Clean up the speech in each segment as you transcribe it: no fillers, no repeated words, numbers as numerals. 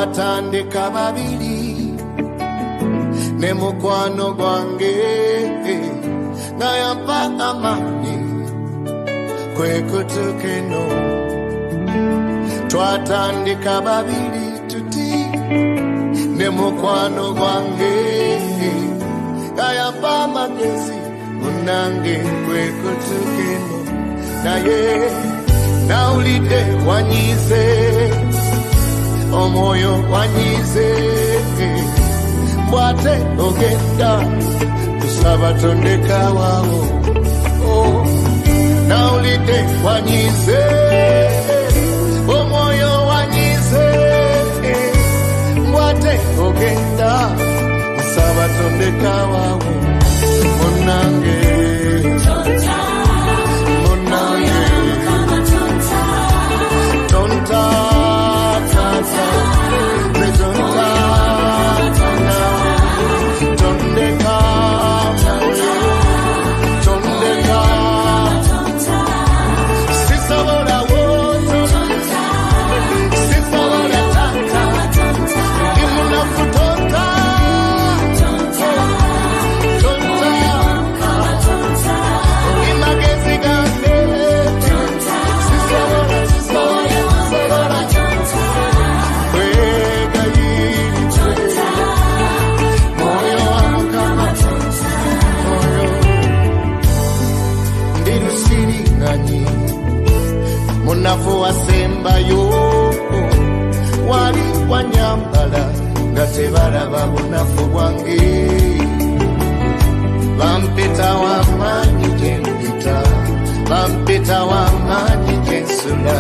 twatandika babiri ne mukwano gwange nga yampa amani kwekutukeno twatandika babiri tuti ne mukwano gwange nga yampa amagezi munange kwekutukeno naye naulide wanyize omwoyo wanyize mwate ogenda kusaba tondeka wawo naulide wanyize omwoyo wanyize mwate ogenda kusaba tondeka wawo munange munafu wasembayo wali wanyambala nga tebalaba bunafu bwange bampita wamanyi gyempita bampita wamanyi gyensula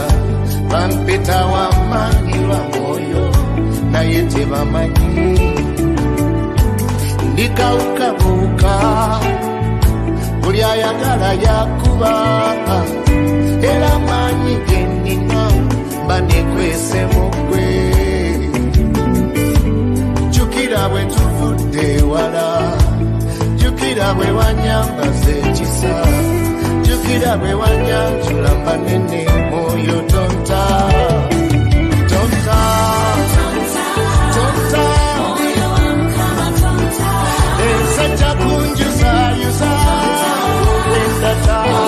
bampita wamanyi lwa mwoyo naye tebamanyi ndikawukabuuka buli ayagala yakuba era manyi genina banekwese mugwe jukira bwe tuvudde wala jukira bwe wanyambaze ekisa jukira bwe wanyanjula banene moyo tonta tonta tonta moyo wamukama tonta esajja kunjusa yusa enda tata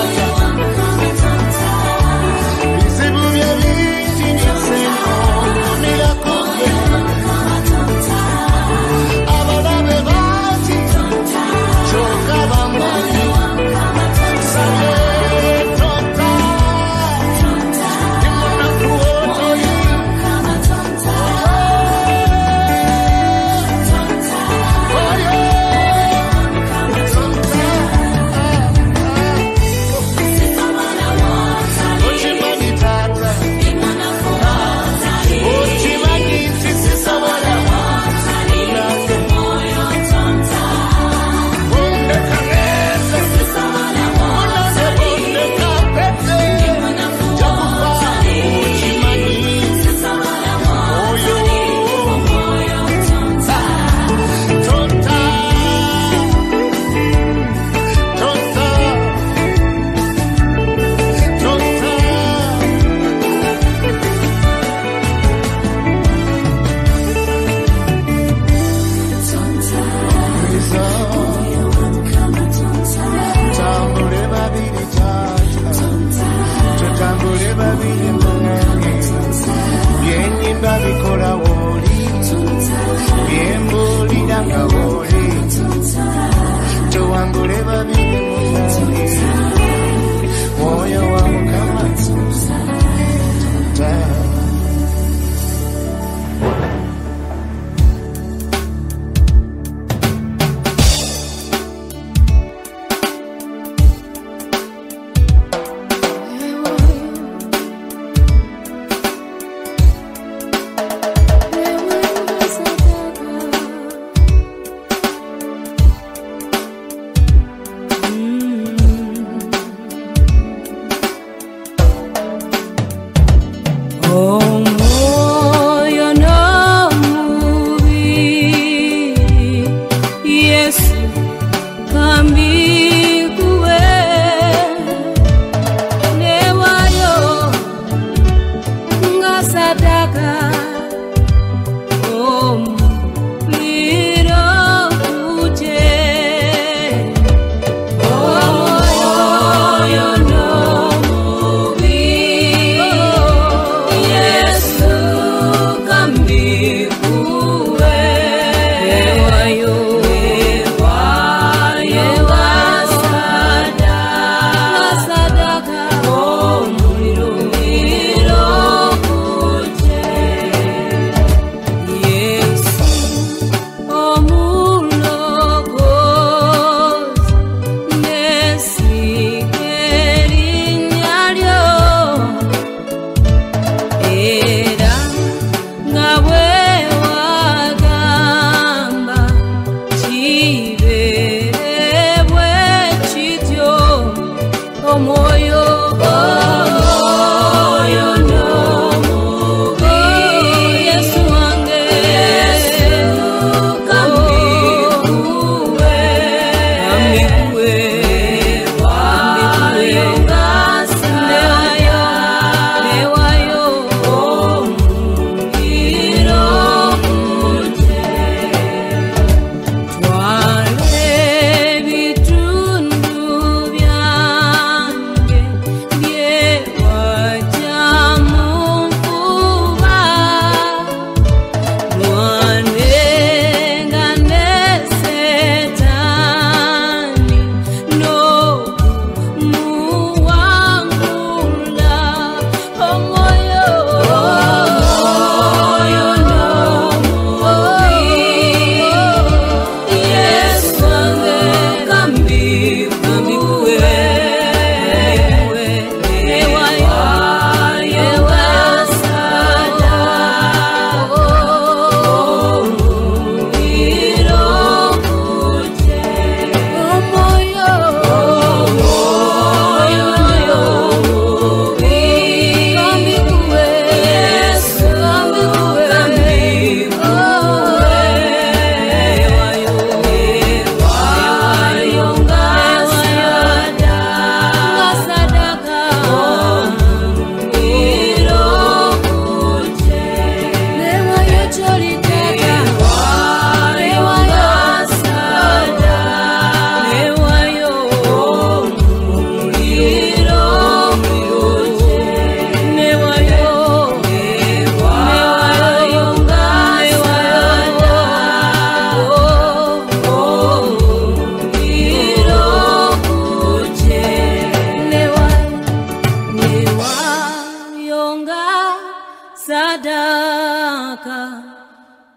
sadaka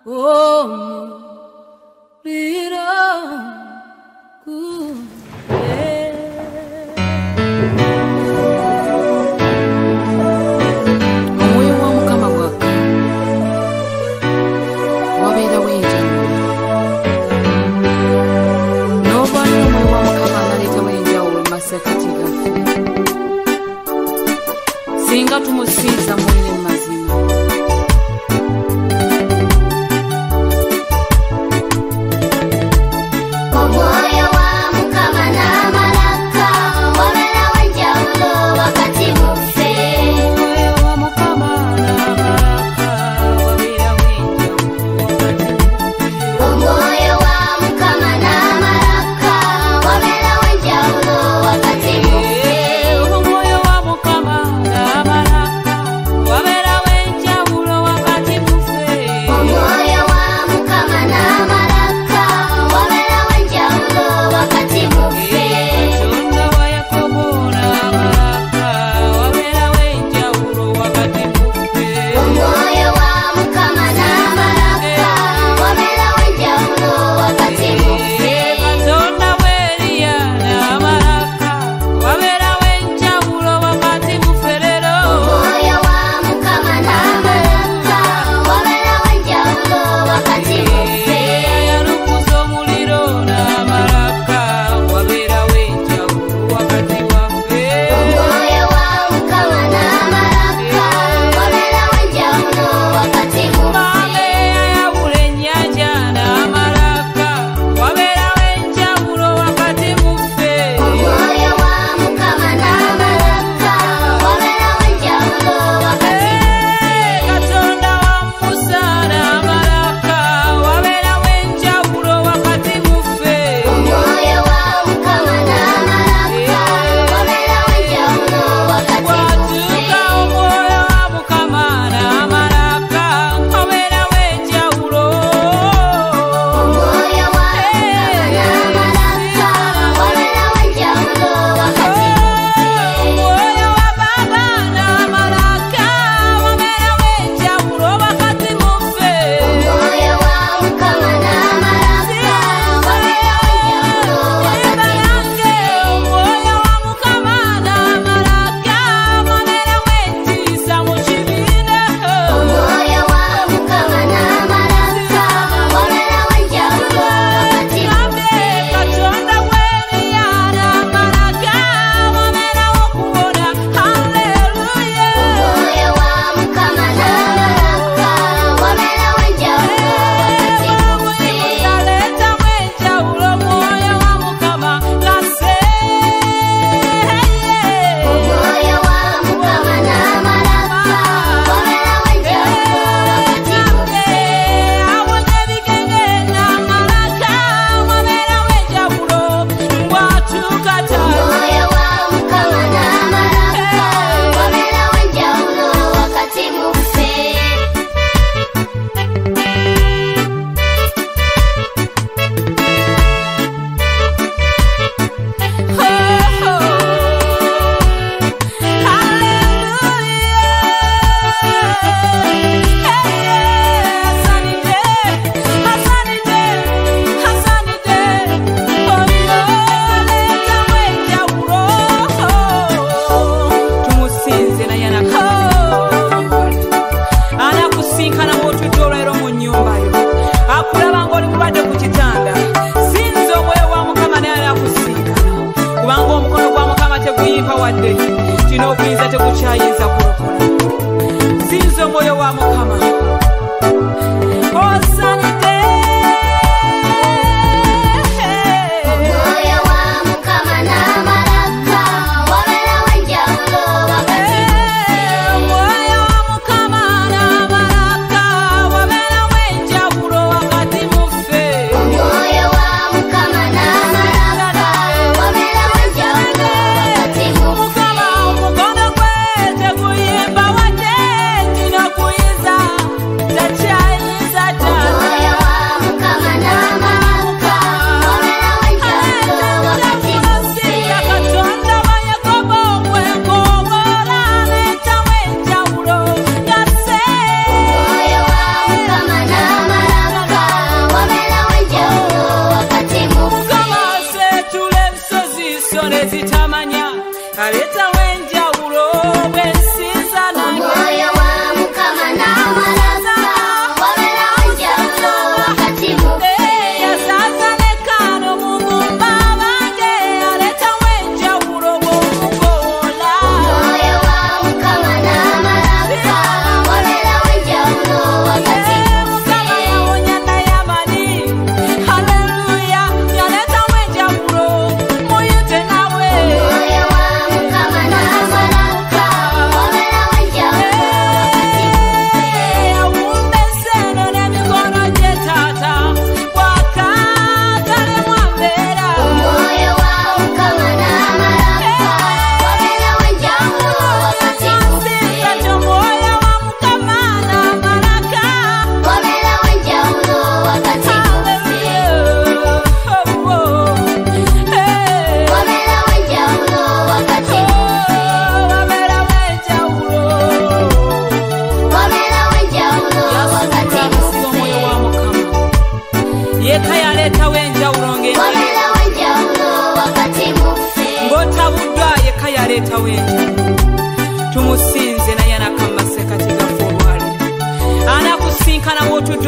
omuliro omwoyo wa Mukama gwakka wabeera wenjawulo n'obwali omwoyo wa Mukama analeetawo enjawulo mu masekkati gaffe singa tumusinza mwene mu mazima. Omwoyo wa Mukama n'amalaka wabeera wenjawulo wakati mu ffe. Omwoyo wa Mukama n'amalaka wabeera wenjawulo wakati mu ffe. Omwoyo wa Mukama n'amalaka wabeera wenjawulo wakati mu ffe. Omwoyo wa Mukama n'amalaka wabeera wenjawulo wakati mu ffe. Omwoyo wa Mukama n'amalaka wabeera wenjawulo wakati mu ffe. Katonda wa Yakobo n'amalaka wabeera wenjawulo wakati mu ffe. Omwoyo wa Mukama n'amalaka wabeera wenjawulo wakati mu ffe. Katonda wa Eriya n'amalaka wabeera wenjawulo wakati mu ffe leero. Omwoyo wa Mukama n'amalaka wabeera wenjawulo wakati mu ffe. Yalukuza omuliro n'amalaka wabeera wenjawulo wakati waffe. Omwoyo wa Mukama n'amalaka wabeera wenjawulo wakati mu ffe. Mame yayawula ennyanja n'amalaka wabeera wenjawulo wakati mu ffe. Omwoyo wa Mukama n'amalaka wabeera wenjawulo wakati mu ffe. Katonda wa Musa n'amalaka wabeera wenjawulo wakati mu ffe. Omwoyo wa Mukama n'amalaka wabeera wenjawulo wakati mu ffe. Watuuka omwoyo wa Mukama n'amalaka wabeera wenjawulo. Omwoyo wa Mukama n'amalaka wabeera wenjawulo wakati mu ffe. Omwoyo wa Baba n'amalaka wabeera wenjawulo wakati mu ffe. Omwoyo wa Mukama n'amalaka wabeera wenjawulo wakati mu ffe. Omwoyo wa Mukama n'amalaka wabeera wentiisa mu kibiina. Omwoyo wa Mukama n'amalaka wabeera wenjawulo wakati mu ffe. Katonda wa Eriya n'amalaka wabeerawo okuwona. Haleluya. Omwoyo wa Mukama n'amalaka wabeera wenjawulo wakati mu ffe. Naleeta wenjawulo omwoyo wa Mukama kase. Omwoyo wa Mukama n'amalaka wabeera wenjawulo wakati mu ffe. Awonya ebigenge n'amalaka wabeera wenjawulo bw'atuuka Omwoyo wa Mukama n'amalaka wabeera wenjawulo wakati mu ffe. Tumusinze naye anakusinkana bw'otudde olwero mu nnyumba yo, akulaba ng'oli mulwadde ku kitanda. Sinza omwoyo wa Mukama naye anakusinkana, kubanga omukono gwa Mukama teguyimpa wadde kino obuyinza tegukyayinza kulokola. Sinza omwoyo wa Mukama osanidde. Omwoyo wa Mukama n'amalaka wabeera wenjawulo wakati mu ffe. Omwoyo wa Mukama n'amalaka wabeera wenjawulo wakati mu ffe. Omwoyo wa Mukama n'amalaka wabeera wenjawulo wakati mu ffe. Mukama omukono gwe teguyimba wadde kino kuyinza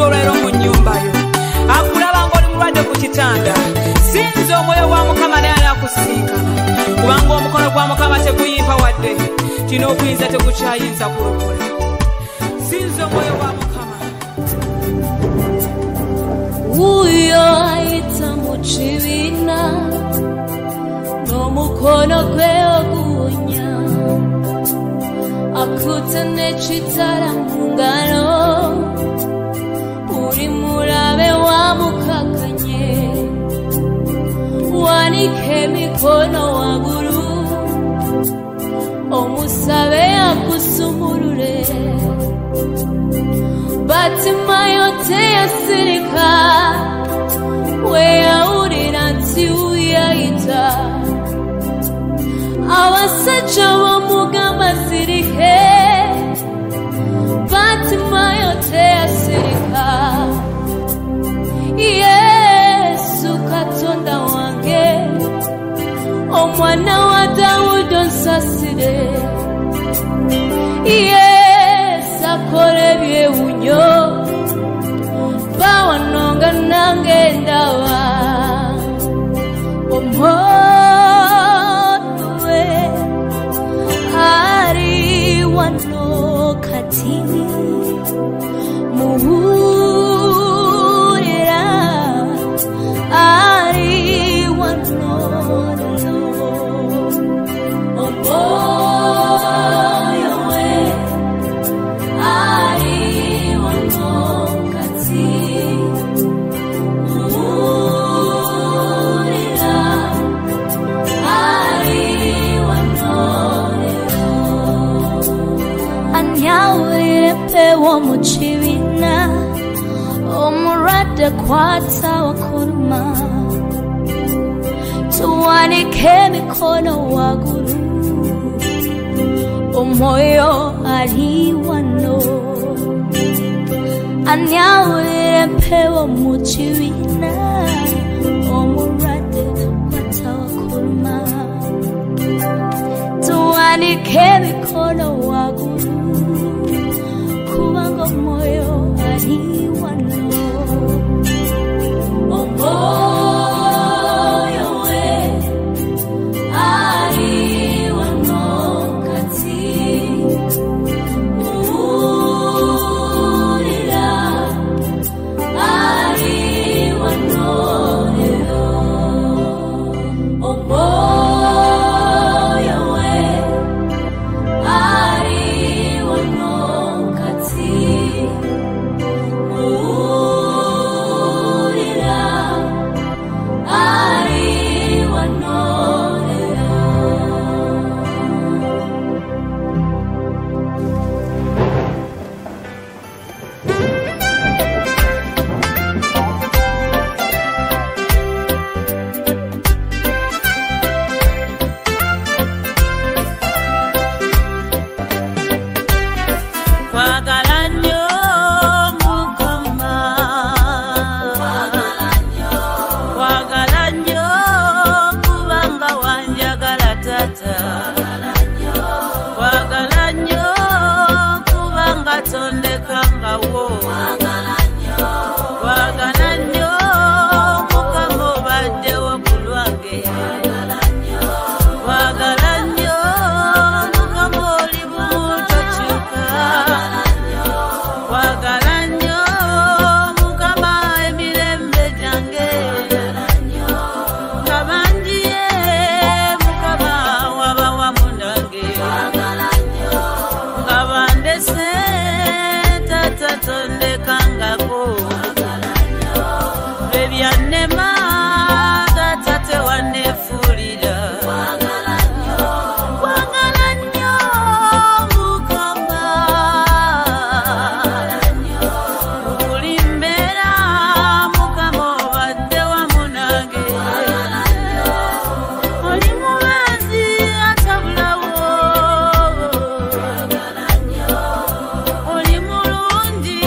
olwaleero mu nnyumba yo akulaba ng'oli mulwadde ku kitanda sinza omwoyo gwa mukama naye anakusinkana kubanga omukono gwa mukama teguyimpa wadde kino okuyinza tegukyayinza kulokola sinza omwoyo gwa mukama uyo ayita mu kibiina n'omukono gwe oguwunya akutte n'ekitala mu ngalo buli mulabe wamukakanye wanika emikono waggulu omusabe akusumulule Batimayo teyasirika weyawulira nti uyayita abasajja bamugamba sirike Batimayo teyasirika Yesu katonda wange omwana wa Dawudi onsasire Yesu akole ebyewunyo bawanonga nange ndawa omuntu we ari wano kati muhurira ari wano omoyo we ari wano kati muhurira ari wano anyawulire pewo mu kibiina omulwadde kwata wakuluma tuwanike emikono waggulu omwoyo ali wano anyawulire mpewo mu kibiina omulwadde kwata wakuluma tuwanike emikono waggulu kubanga omwoyo ali wano omwoyo we ali wano kati muhurira ali wano lero omwoyo we ali wano kati muhurira ali wano lero Kwagala nnyo Mukama kwagala nnyo kubanga wanjagala Taata kwagala nnyo kubanga tondekangawo kwagala nnyo Mukama obaddewo ku lwange kwagala nnyo Mukama oli bumu tokyuka kwagala nnyo Mukama emirembe gyange nga banjiye Mukama waba wamu nange nga bandese Taata tondekangako ebyannema Taata tewanneefuulira kwagala nnyo Mukama buli mbeera Mukama obadde wamu nange oli mubazi atabulawo oli mulungi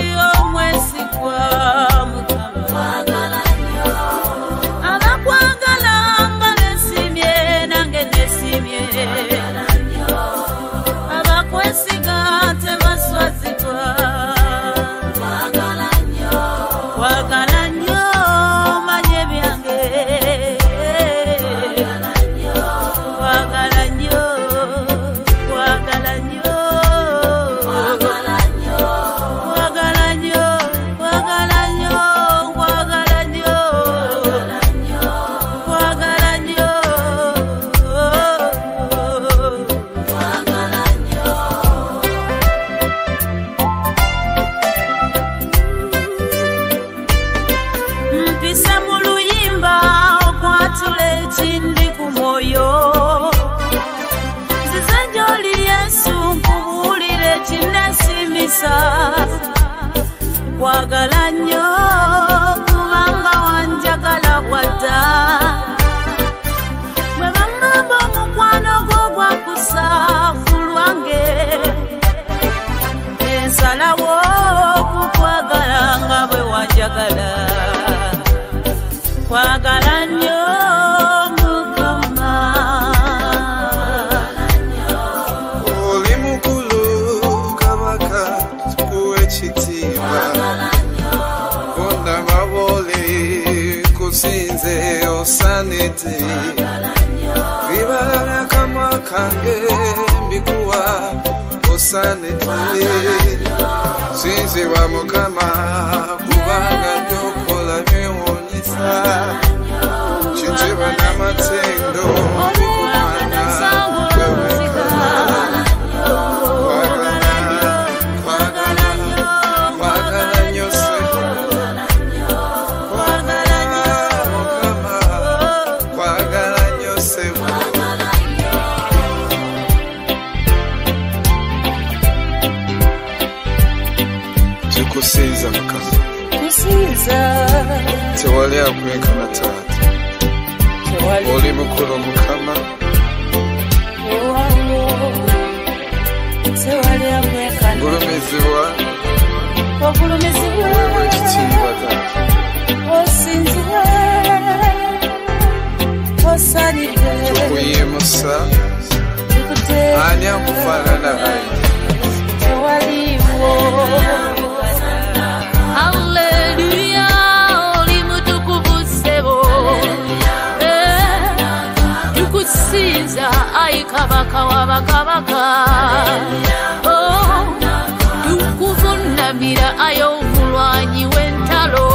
mukisa kwagala nnyo kubanga wanjagala bwadda bwe bangamba omukwano gwo gwakusa ku lwange ensalawo kukwagala nga bwe wanjagala kwagala nnyo Sinze osanete Vibala kama kange mbikuwa osanete Sinze wa mukama kubanga ndokola byewonyesa Chinjeba na matendo kukumana Kusinza mukama kusinza tewali akwekana taata oli mukulu mukama tewali akwekana gulumizibwa okulumizibwa ekitiibwa taata osinzibwa osanidde tukuyimusa ani akufaanana ayi tewaliwo Alleluia, oli mutukuvu ssebo tukusinza ayi kabaka w'abakabaka tukuvunamira ayi omulwanyi w'entalo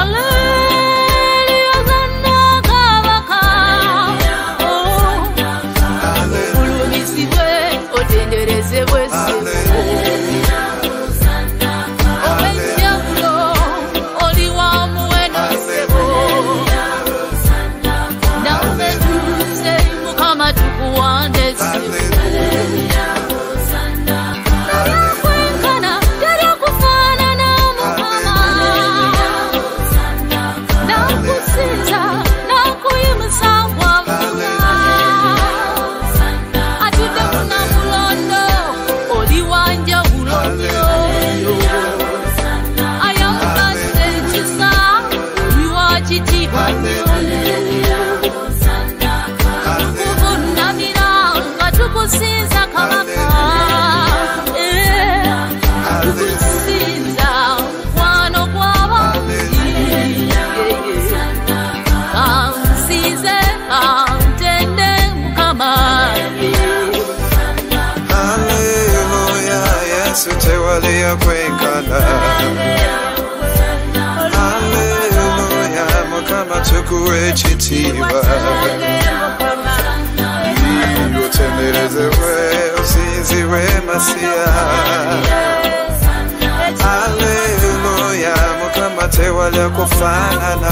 Alleluia, zanna kabaka olumizibwe otenderezebwe Kusinza kabaka kusinza kwano kwaba kansize kantende mukama Haleluya Yesu tewali akwekana Haleluya mukama tukuwe ekitiibwa Utenderezebwe osinzibwe masiya Haleluya mukama tewali akufaanana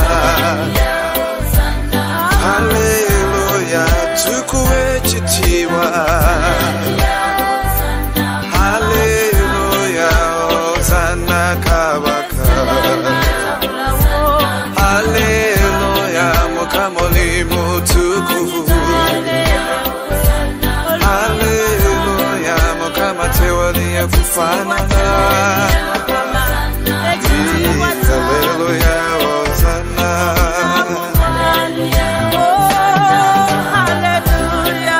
Haleluya tukuwe ekitiibwa Haleluya ozana kabaka Haleluya mukama oli mutukuvu Haleluya mukama tewali akufaanana Haleluya ozana Haleluya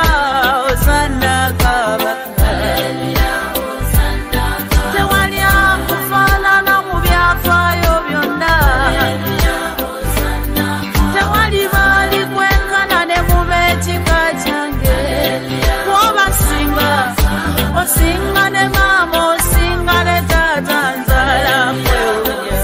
ozana kabaka tewali akufaanana mu byafaayo byonna tewali baali kwenkana ne mu beekika kyange osinga ne mama osinga ne taata nzala kwewunya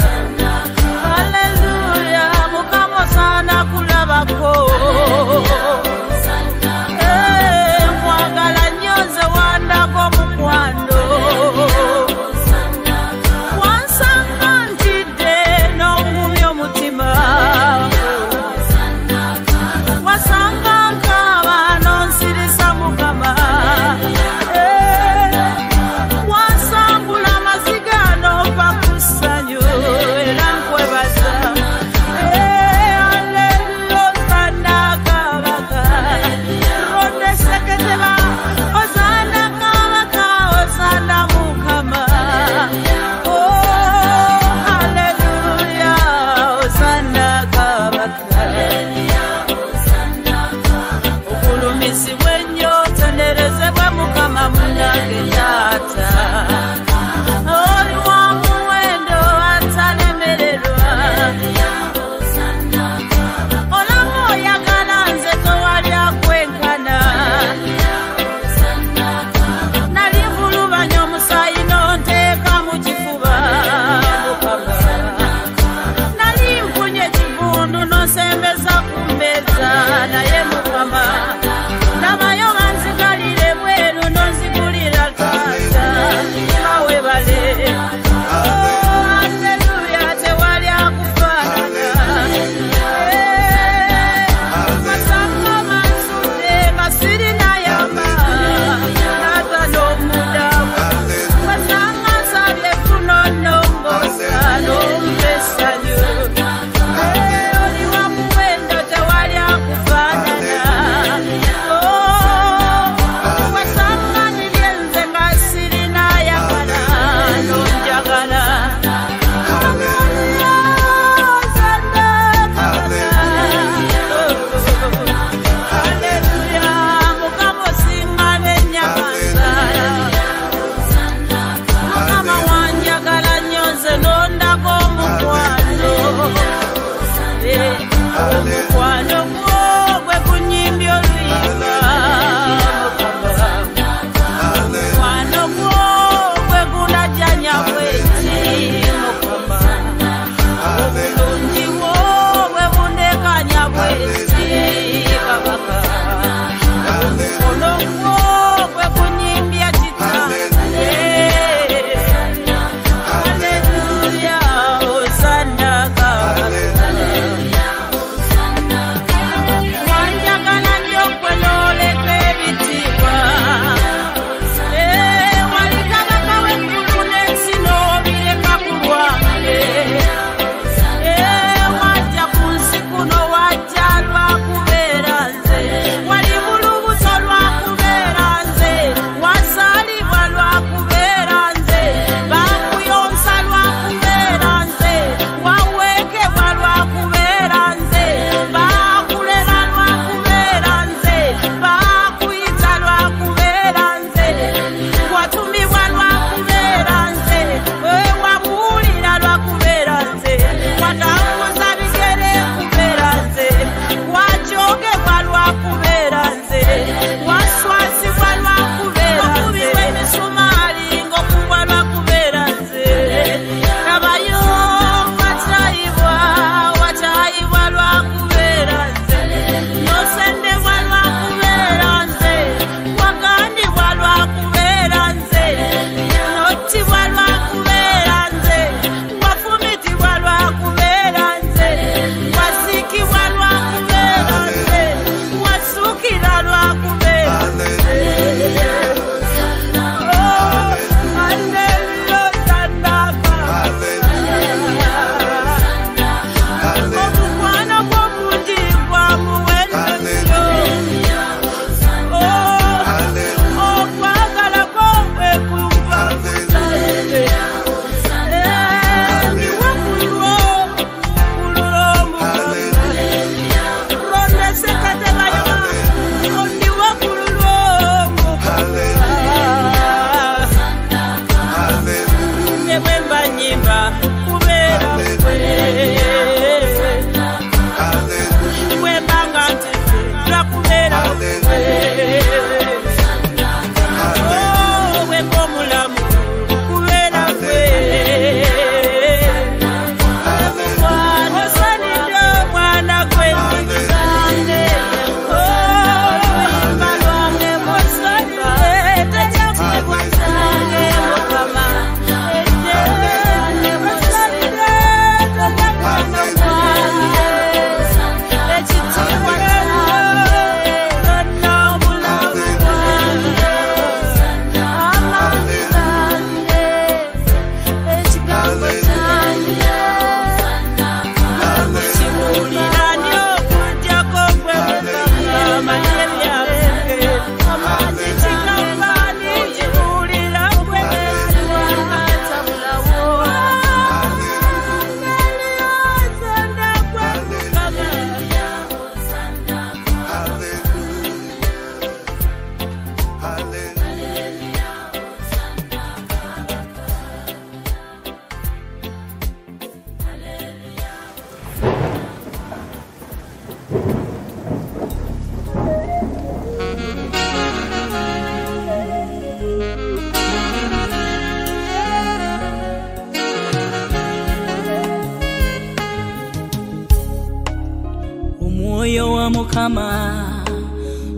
Mukama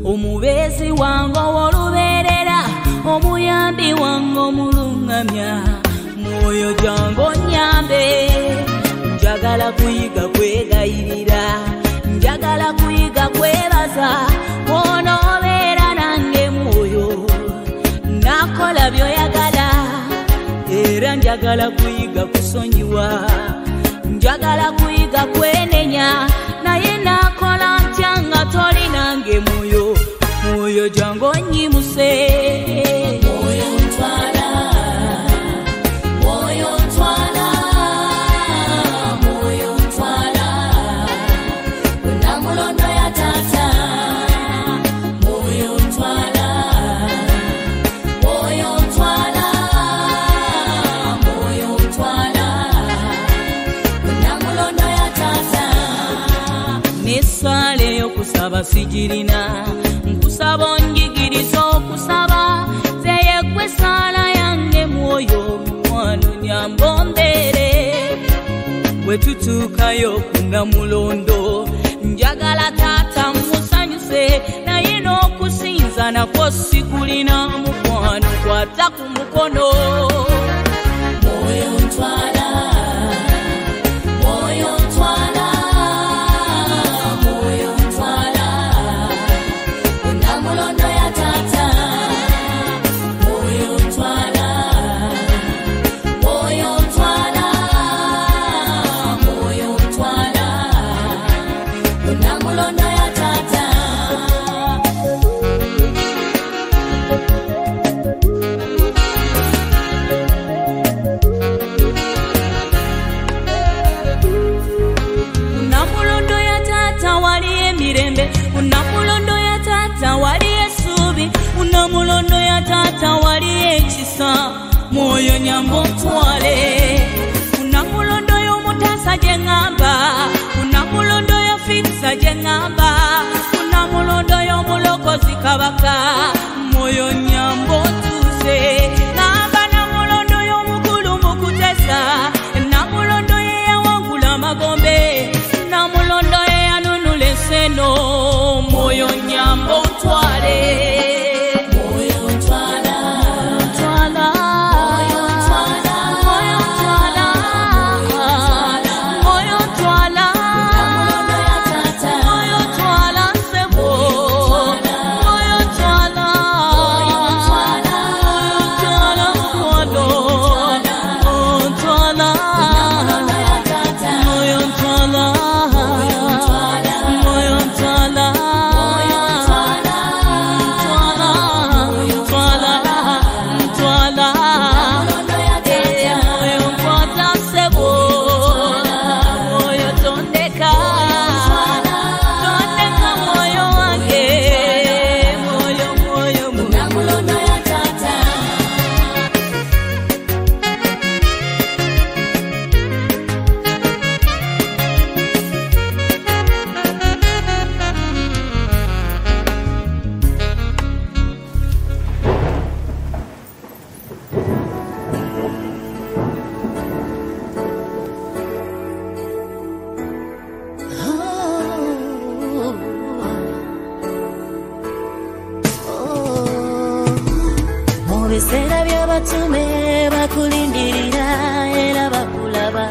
omubezi wange ow'olubeerera omuyambi wange omulungamya mwoyo gyange onnyambe njagala kuyiga kwegayirira njagala kuyiga kwebaza onoobeera nange mwoyo nakola by'oyagala era njagala kuyiga kusonyiwa njagala kuyiga kwenenya naye nakola ntya nga toli nange mwoyo mwoyo gyange onnyimuse mwoyo ntwala mwoyo ntwala mwoyo ntwala namulondo ya tata mwoyo ntwala mwoyo ntwala mwoyo ntwala namulondo ya tata nesale yokusaba sijirina nkusaba onjigiriza okusaba zeye gwe sala yange mwoyo mukwano nyambombere bwe tutuukayo ku Namulondo njagala taata musanyuse naye n'okusinza nakwo sikulina mukwano kwata ku mukono mwoyo ntwala mwoyo ntwala mwoyo ntwala Namulondo ya tata mwoyo ntwala mwoyo ntwala mwoyo ntwala Namulondo ya tata Namulondo ya tata wali emirembe Namulondo ya tata wali essuubi Namulondo ya tata wali ekisa mwoyo nyambo ntwale Namulondo y'omutasa gye ŋŋamba Namulondo y'ofiisa gye ŋŋamba Namulondo y'omulokozi kabaka mwoyo nyambo tuuse ŋŋamba Namulondo y'omukulu mu kutesa Namulondo ye yawangula amagombe Namulondo ye yanunula esseno mwoyo nyambo ntwale mwoyo ntwala ntwala mwoyo ntwala mwoyo ntwala mwoyo ntwala Namulondo ya tata mwoyo ntwala nsebo mwoyo ntwala mwoyo ntwala ntwala mukwano ntwala Namulondo ya tata mwoyo ntwala mwoyo ntwala mwoyo ntwala mwoyo ntwala ntwala ntwala ntwala Namulondo ya tata mwoyo nkwata nsebo mwoyo tondeka tondeka mwoyo wange mwoyo mwoyo Namulondo ya tata mu biseera by'abatume bakulindirira era bakulaba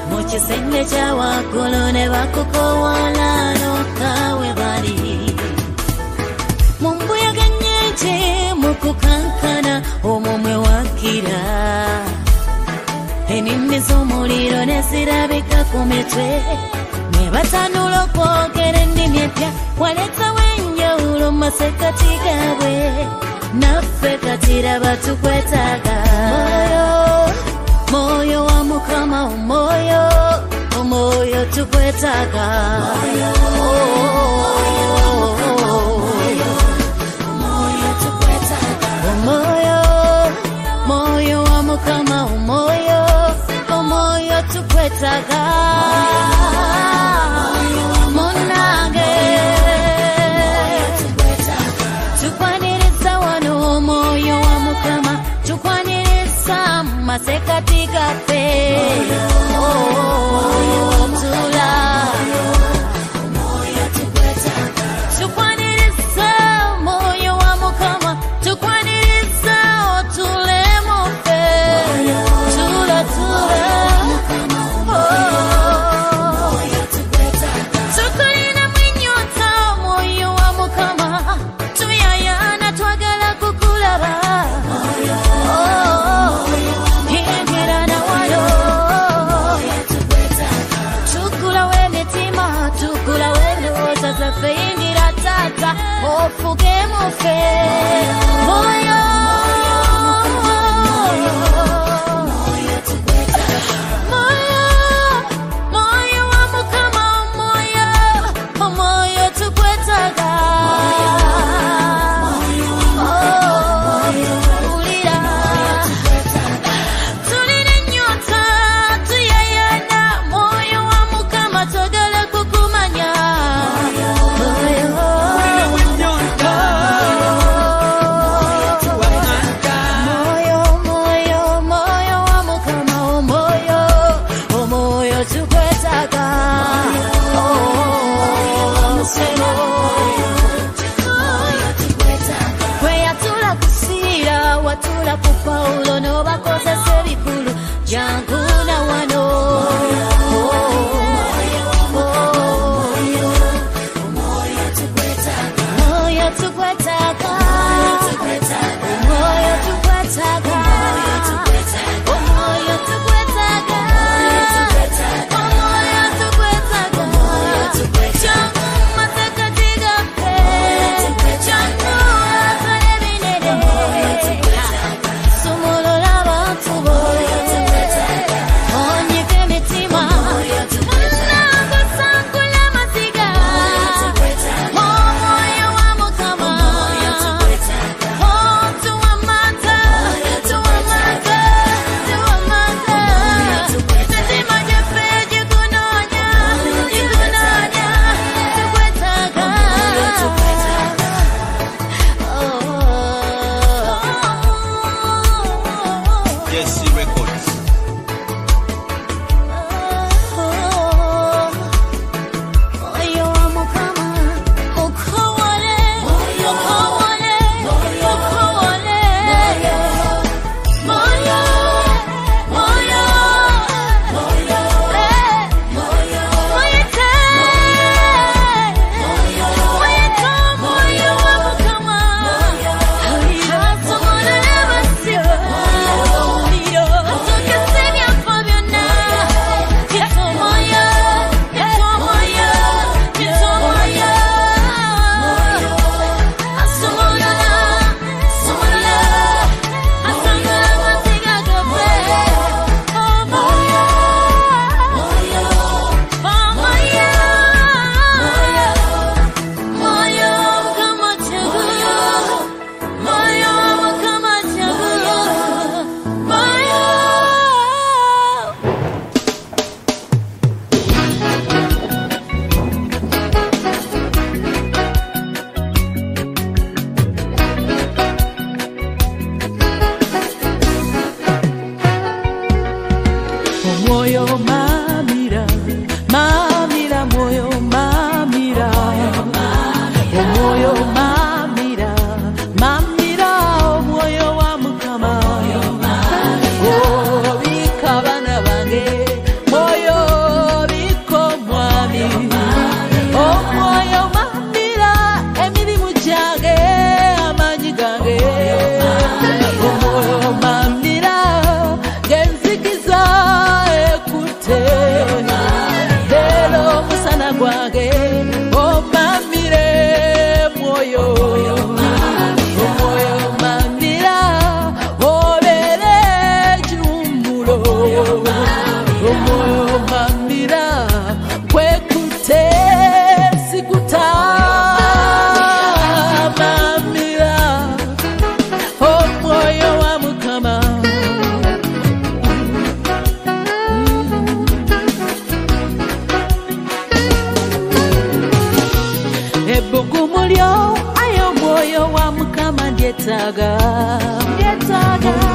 mu kisenge kya waggulu ne bakukowoola n'okaawe bali mu mbuyaga nnyingi mu kukankana omumwe wakkira ennimi z'omuliro ne zirabika ku mitwe ne batanula okwogera ennimi empya waleetawo enjawulo mu masekkati gaabwe naffe kati raba tukwetaaga mwoyo wa Mukama omwoyo omwoyo tukwetaaga omwoyo mwoyo wa Mukama omwoyo omwoyo tukwetaaga munange tukwaniriza wano omwoyo wa Mukama tukwaniriza masekati gaffe tula ofuge mufe moyo moyo wa mukama moyo tukwetaga watula ku Paulo no bakozesa ebikulu jangu na wano moyo tukwetaga moyo tukwetaga moyo tukwetaga moyo tukwetaga jangu matakajiga pe jangu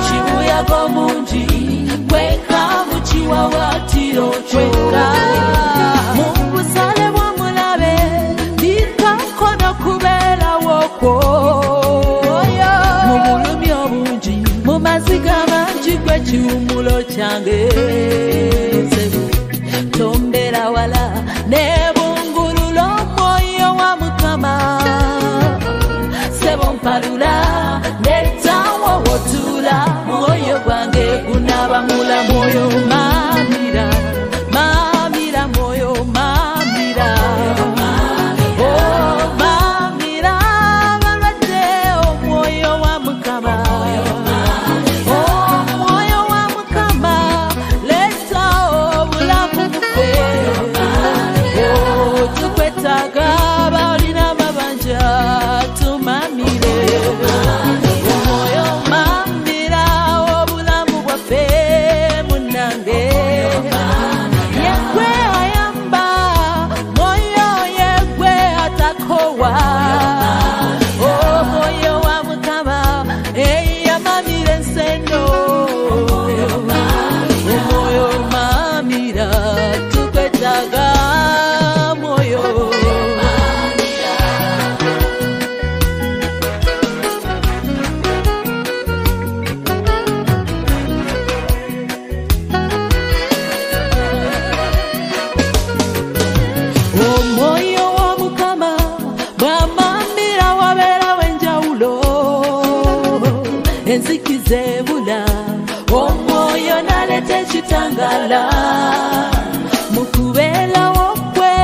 Chibuyago munji kweka muchiwa watiro kweka Mungu sale wa mulabe dikakona kubela woko Mumulumi obunji mumaziga manji kwe chiumulo change Tombera wala nebungurulo moyo wa mukama Sebon parula netawa wotula moyo gwange kunaba mula moyo mamira mamira moyo mamira oh mamira enzikiza ebula omwoyo naleta ekitangala mukubeerawo kwe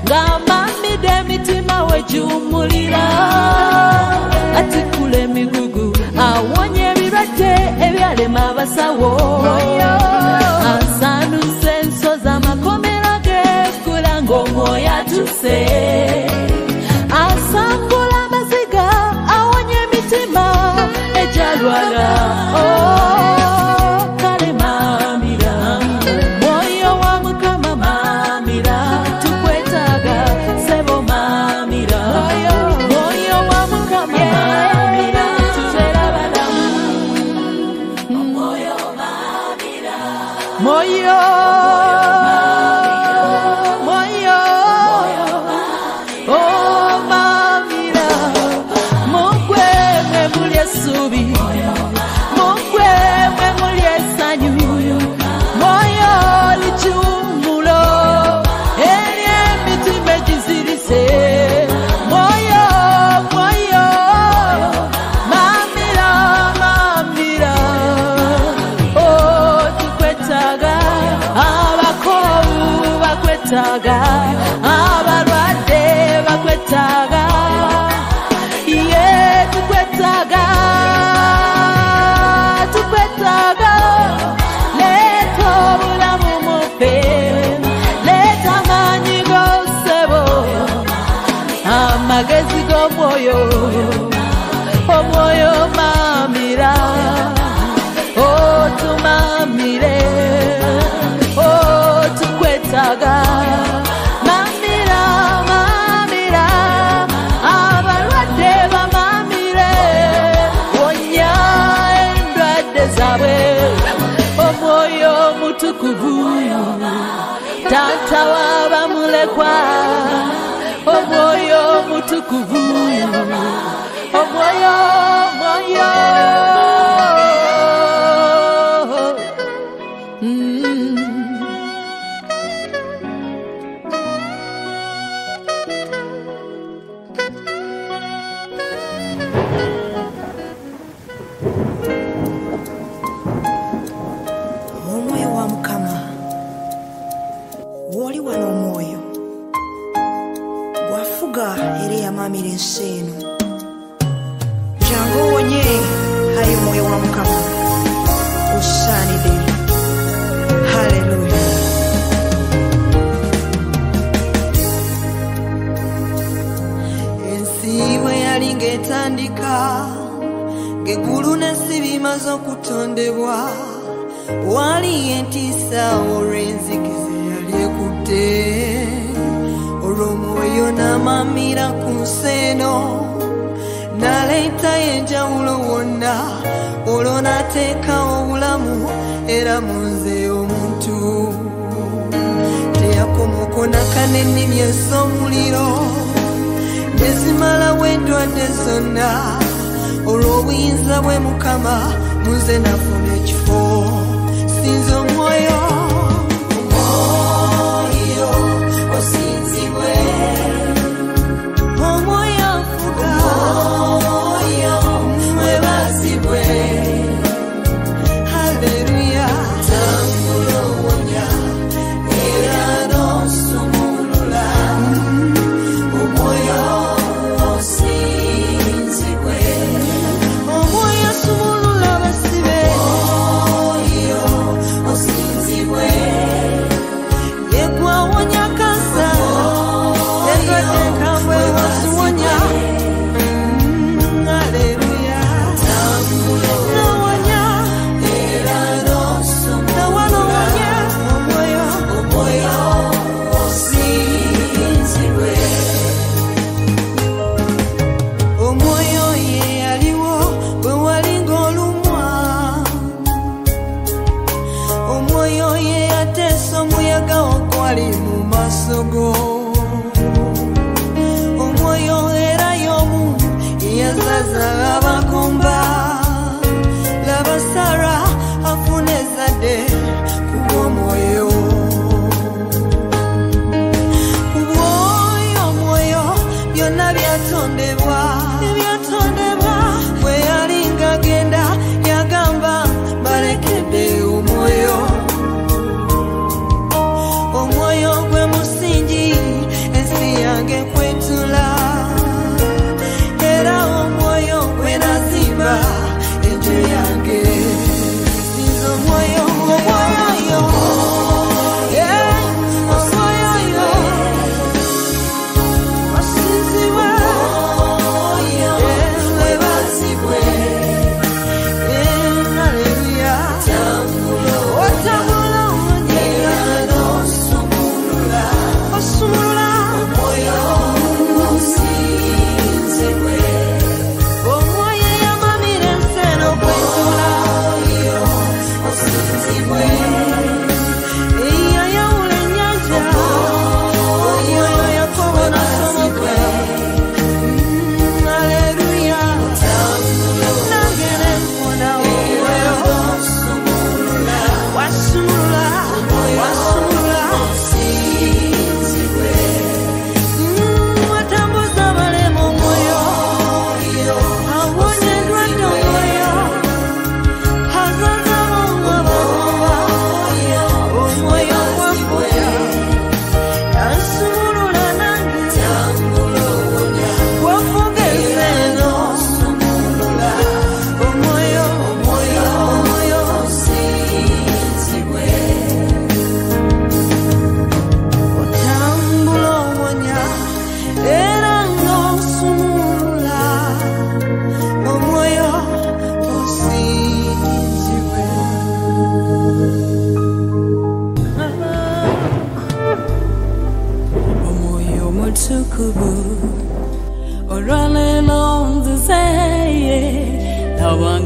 ng'amamidde emitima wejumulira atikula emigugu awonye ebirwadde ebyalema abasawo asaanuse ensozi amakomera geekula ng'omwoyo atuse asangula amaziga awonye emitima ejalwala kale mamira mwoyo wa Mukama mamira tukwetaaga sebo mamira mwoyo wa Mukama mamira tutera balamu mwoyo mamira mwoyo abalwadde bakwetaaga ye tukwetaaga leeta obulamu muffe leeta amaanyi g'osebo amagezi g'omwoyo omwoyo mamira otumamire tukwetaaga mamira mamira abalwadde bamamire wonya endwadde zaabwe omwoyo mutukuvu taata w'abamulekwa omwoyo mutukuvu omwoyo omwoyo wa Mukama woli wano omwoyo gwafuga era yamamira ensi eno jangu owonye ayi omwoyo wa Mukama osaanidde haleluya ensi bwe yali ng'etandika ng'eggulu n'ensi bimaze okutondebwa wali entiisa olw'enzikiza yali ekutte olw'omwoyo n'amamira ku nsi eno n'aleeta enjawulo wonna olwo n'ateekawo obulamu era mu nze omuntu teyakomoko nakane ennimi ez'omuliro nezimalawo endwadde zonna olw'obuyinza bwe Mukama mu nze nafuna ekifo sinze omwoyo omwoyo osinzibwe omwoyo afuga omwoyo mwebazibwe haleluya tambula owonya era n'osumulula omwoyo osinzibwe omwoyo asumulula abasibe omwoyo osinzibwe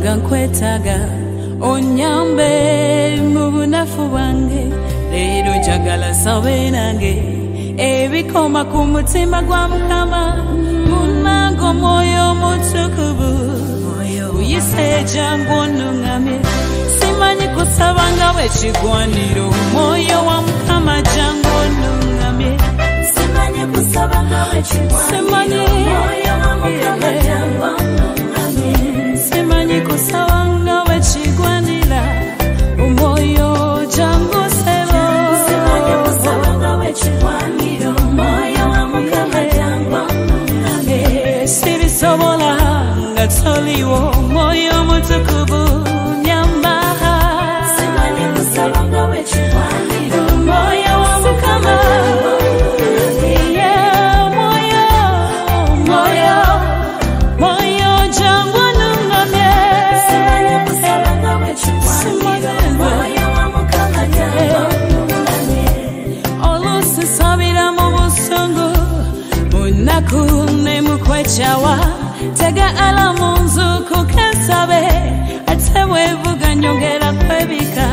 nga nkwetaga onyambe mu bunafu bwange leero njagala sabe nange ebikoma ku mutima gwa Mukama munango moyo mutukuvu uyise jangu onungamye simanyi kusaba nga wekigwaniro moyo wa Mukama jangu onungamye simanyi kusaba nga wekigwaniro moyo wa Mukama jangu onungamye simanyi kusaba nga wekigwanira moyo jangu sebo simanyi kusaba nga wekigwaniro moyo wa Mukama jangu onungamye sirisobola nga toliwo moyo mutukuvu nyamba simanyi kusaba nga wekigwaniro moyo wa Mukama Nakune mukwechawa tega alamu nzuku kesabe atewe vuga nyongera kwebika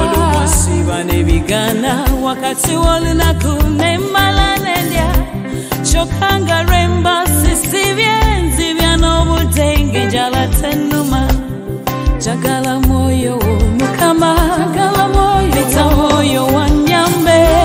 oluwasiba nebigana wakati wolunakune malanendya chokanga remba sisibyenzi byanobudenge jala tenuma jagala moyo Mukama jagala moyo bita moyo wanyambe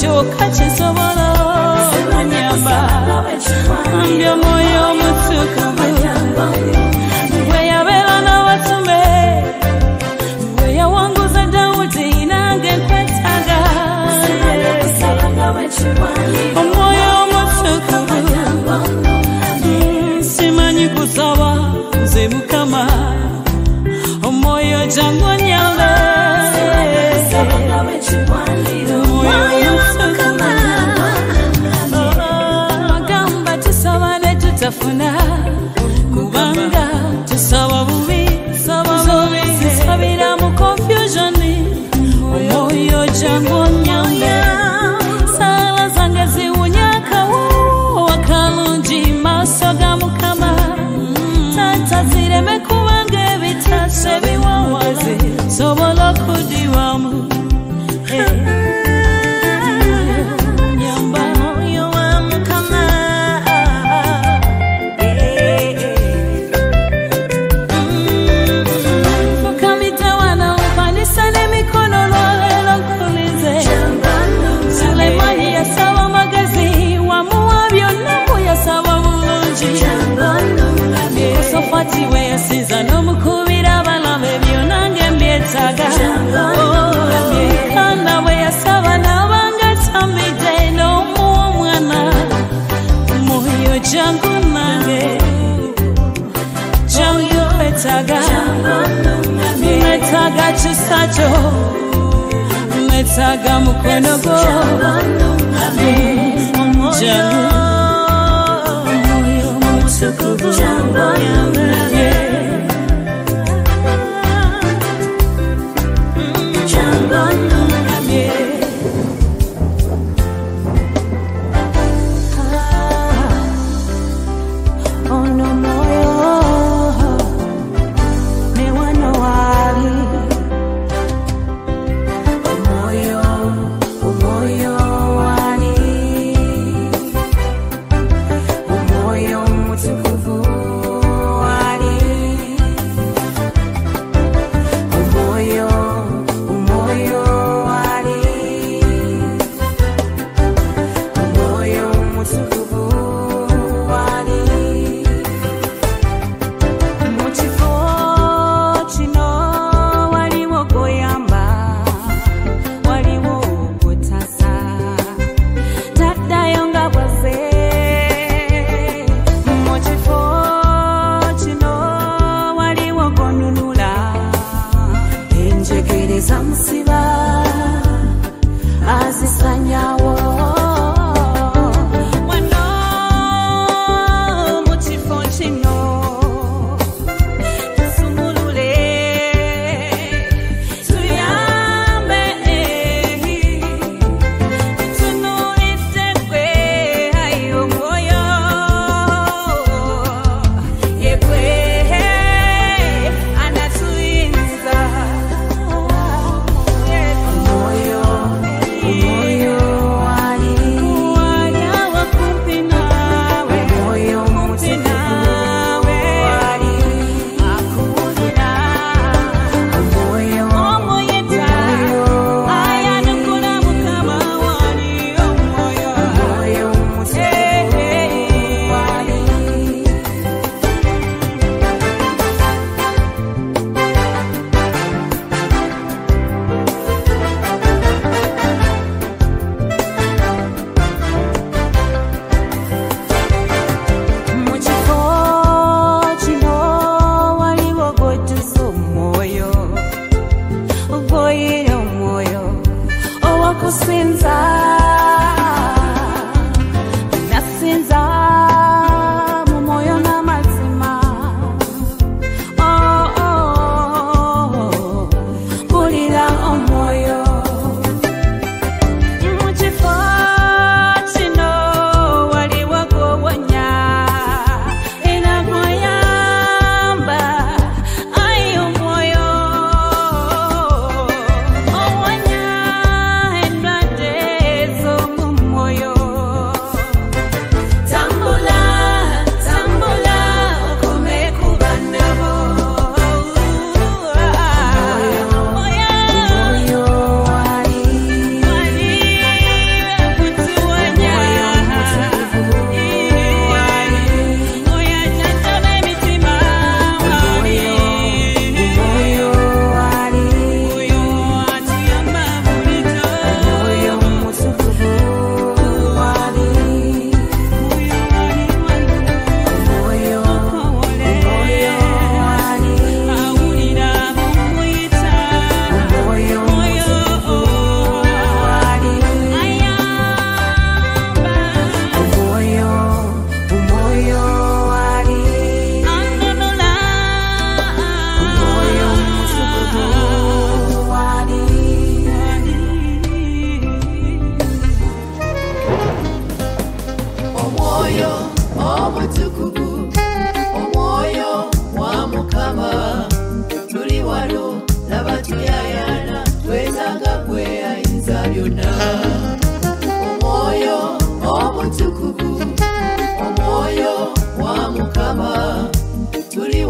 choka chisobolo nyamba ambyo moyo mutukuvu weya bela na watume weya wanguza Daudi nange kwetaga moyo mutukuvu simanyi kusaba nze Mukama moyo jangu nyambe tafuna kubanga tusaba bubi sabira mu confusion moyo jangu nyambe sala zange ziwunyaka wakalungi maso ga Mukama tata zireme kubanga bitase biwawazi sobola kudiwamu Fatiwe yasiza nomukubira abalabe byonange mbyetaga kana we yasaba nabanga tamide n'omuwa omwana moyo jangu nange jangu kwetaga netaga kisacho netaga mukono gwo jangu moyo mutukuvu Umoyo mutukuvu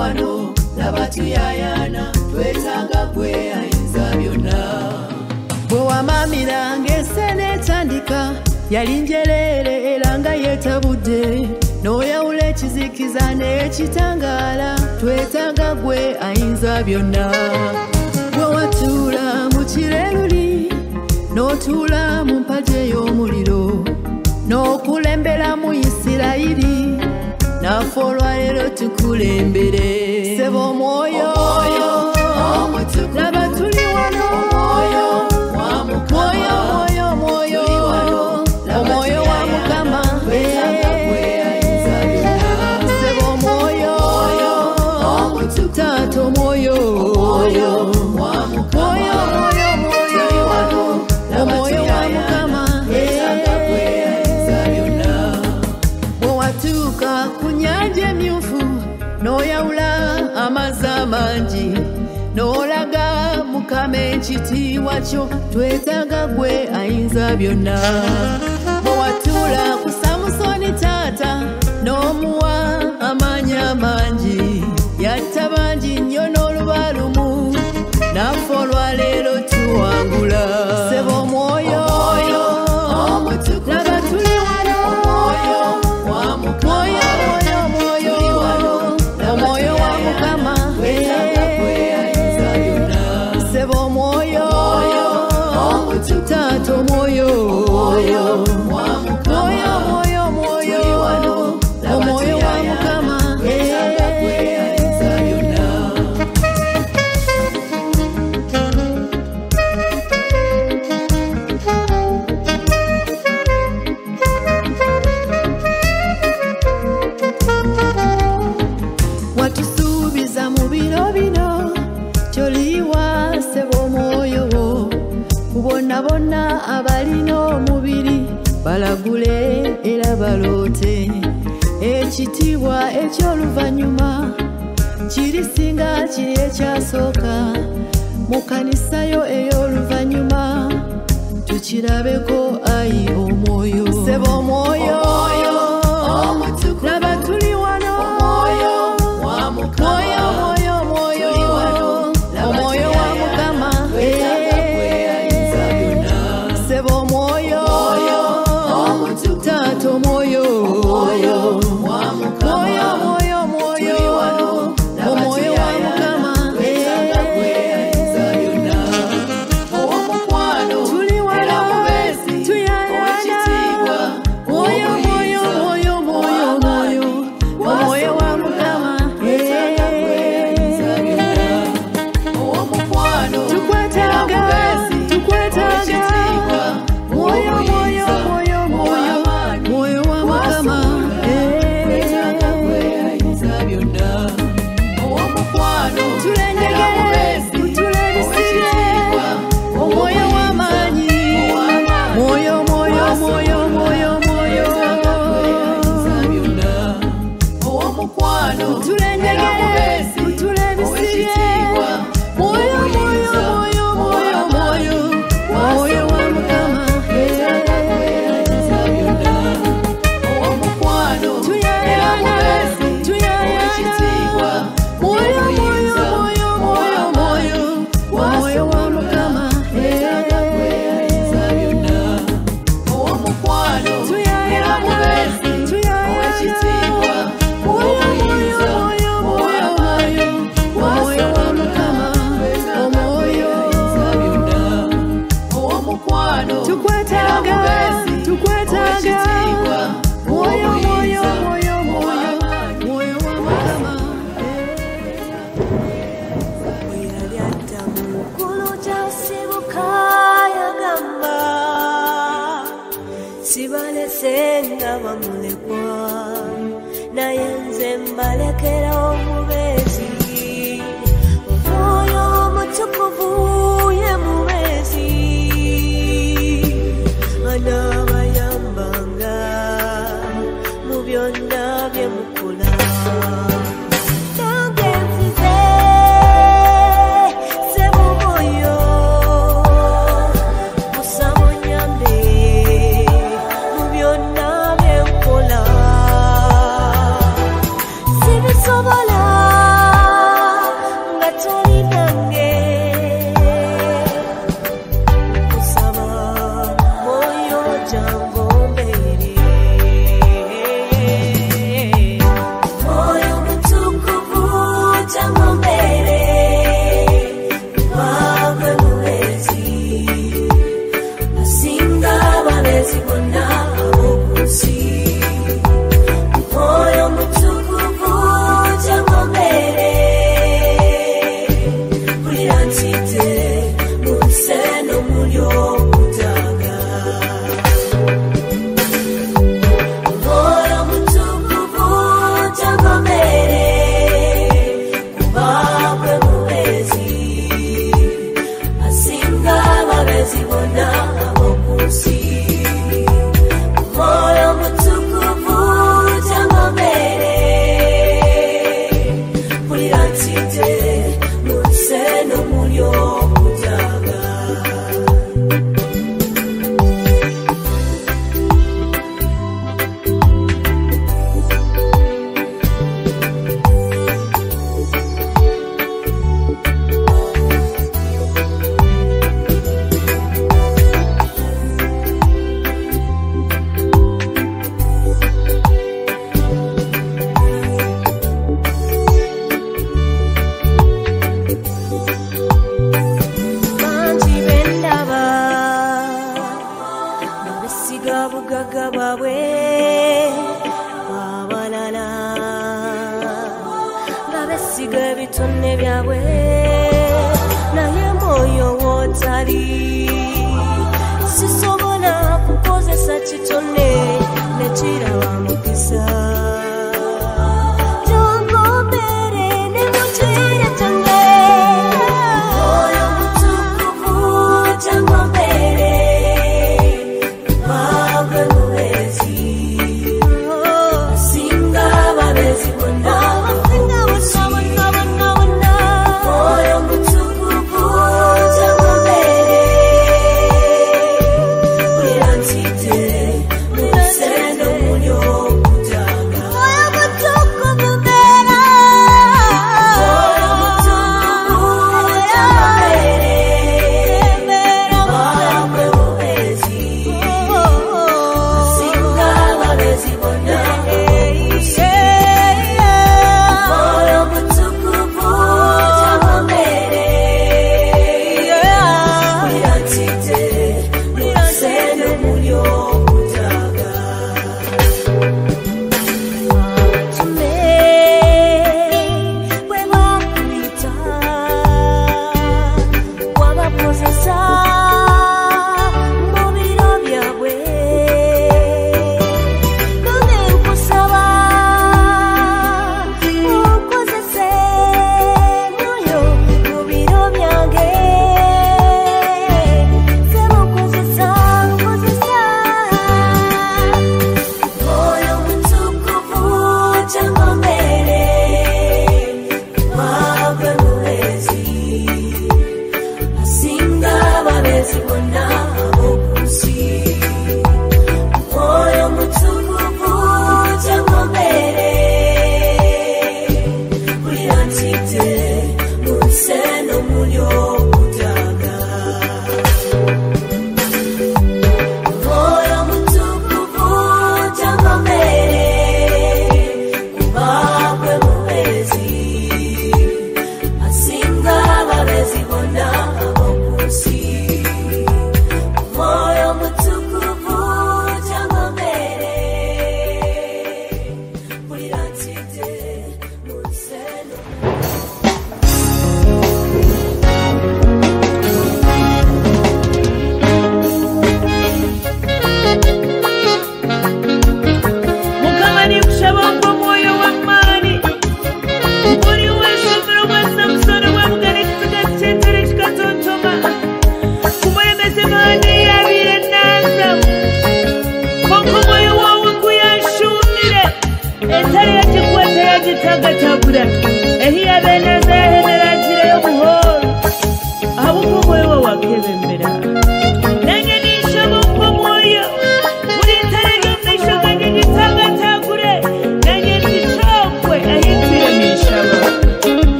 wano laba tuyayana twetaaga gwe ayinza byonna bwe wamamira ng'essene etandika yali njereere era nga yeetabudde n'oyawula ekizikiza n'ekitangaala twetaaga gwe ayinza byonna bwe watuula mu kireruli n'otuula mu mpagi ey'omuliro n'okulembera mu Isirayiri naffe olwaleero tukulembere seba omwoyo laba tuli wano omwoyo wa Mukama seba omwoyo taata omwoyo wa Mukama bwe watuuka ku nnyanja emyufu n'oyawula amazzi amangi n'olaga Mukama ekitiibwa kyo twetaaga gwe ayinza byonna bwe watuula ku Samusoni taata n'omuwa amaanyi amangi yatta bangi nnyo n'oluba lumu naffe olwaleero tuwangula seba omwoyo laba tuli wano omwoyo wa Mukama seba omwoyo taata omwoyo wa Mukama watusuubiza mu biro bino kyoliwa seba omwoyo wo ku bonna bonna abalina omubiri balagule era baloote ekitiibwa eky'oluvannyuma kirisinga kiri ekyasooka mu kanisa yo ey'oluvannyuma tukirabeko ayi omwoyo seba omwoyo laba tuli wano omwoyo wa Mukama seba omwoyo taata omwoyo wa Mukama tuli wano tuyayana omwoyo wa Mukama tukwetaaga mwoyo wa Mukama tulengegere tulebisire omwoyo w'amaanyi mwoyo tulengegere tulebisire mwoyo wa Mukama tuyayana mwoyo wa Mukama tukwetaaga mwoyo wa Mukama sibalese nga bamulekwa naye nze mbalekera omubeezi omwoyo omutukuvu ye mubeezi anaabayambanga mu byonna bye mukola nange nzize seba omwoyo musa munyambe mu byonna bye nkola besiga ebitone byabwe naye mwoyo wotali sisobola kukozesa kitone nekiraba mukisa jongombere ne mukire tonne oyo mutukuvu jongombere bagwe muwezi singa babezi bonna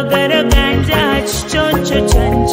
amagara ganja kichoncho chanje